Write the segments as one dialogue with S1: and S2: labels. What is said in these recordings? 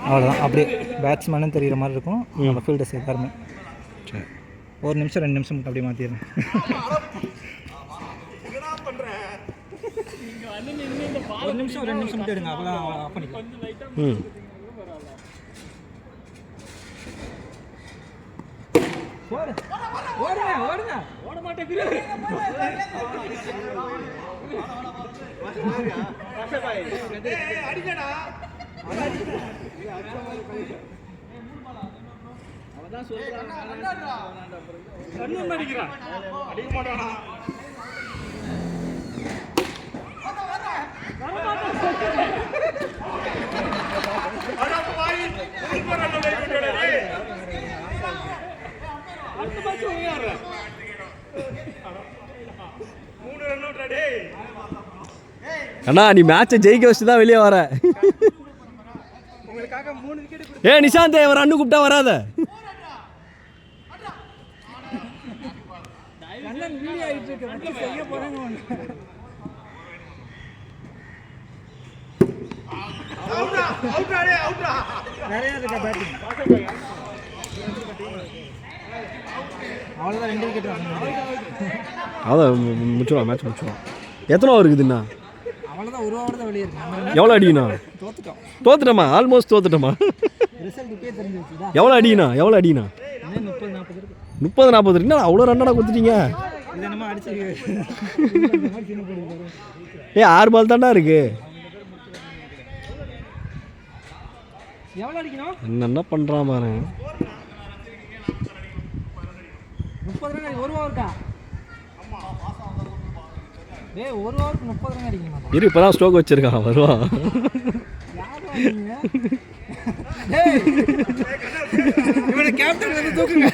S1: அவ்வளோதான். அப்படியே பேட்ஸ்மேனும் தெரிகிற மாதிரி இருக்கும் நம்ம ஃபீல்டர்ஸ் எல்லாருமே.
S2: சரி,
S1: 1 நிமிஷம் 2 நிமிஷம் மட்டும் அப்படியே மாற்றிடுறேன். ஒரு நிமிஷம் 2 நிமிஷம் மட்டும் எடுங்க, அப்போ தான் ஆஃப் பண்ணிக்கலாம். ஓடுங்க ஓட மாட்டேன்.
S2: அண்ணா நீ மேட்சை ஜெயிக்க வச்சு தான் வெளியே வர. நிஷாந்த் ஒரு அண்ணு கூப்பிட்டா வராத.
S1: அவ்வளோதான், 2 விக்கெட்
S2: அதான் முடிச்சுடுவா, மேட்ச் முடிச்சுடுவோம். எத்தனை ஓவர் இருக்குதுண்ணா?
S1: அவ்வளோதான், ஒரு ஓவர் தான் வெளியே இருக்கு.
S2: எவ்வளோ அடிக்கணா? தோத்துட்டோமா? ஆல்மோஸ்ட் தோத்துட்டோமா? எவ்வளோ அடிக்கணா? 30-40 இருக்குண்ணா. அவ்வளோ ரன்னடா கொடுத்துட்டீங்க. 6 பால் தாண்டா இருக்கு. என்ன பண்ணுறான் பாரு.
S1: 30 ரன் ஒரு ஓவருக்கா? ஒரு ஓவருக்கு 30 ரன் அடிக்கணுமா?
S2: இரு, இப்போதான் ஸ்ட்ரோக் வச்சிருக்கான், வருவான்.
S1: இவனை கேப்டன் வந்து தூக்குங்க.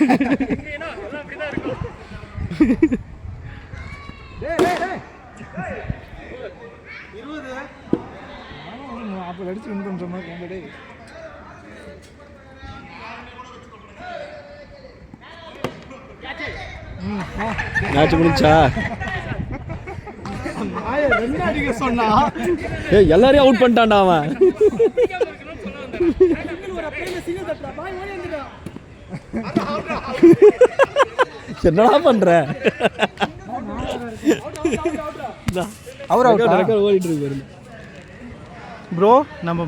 S1: அப்போ அடிச்சு வின் பண்ணுற மாதிரி.
S2: மேட்ச் முடிச்சா?
S1: சொன்னா
S2: எல்லாரையும் அவுட் பண்ணிட்டான்டா அவன். என்னடா பண்ற?
S1: அவர்
S2: ஓடிட்டு இருக்கு
S1: ப்ரோ. நம்ம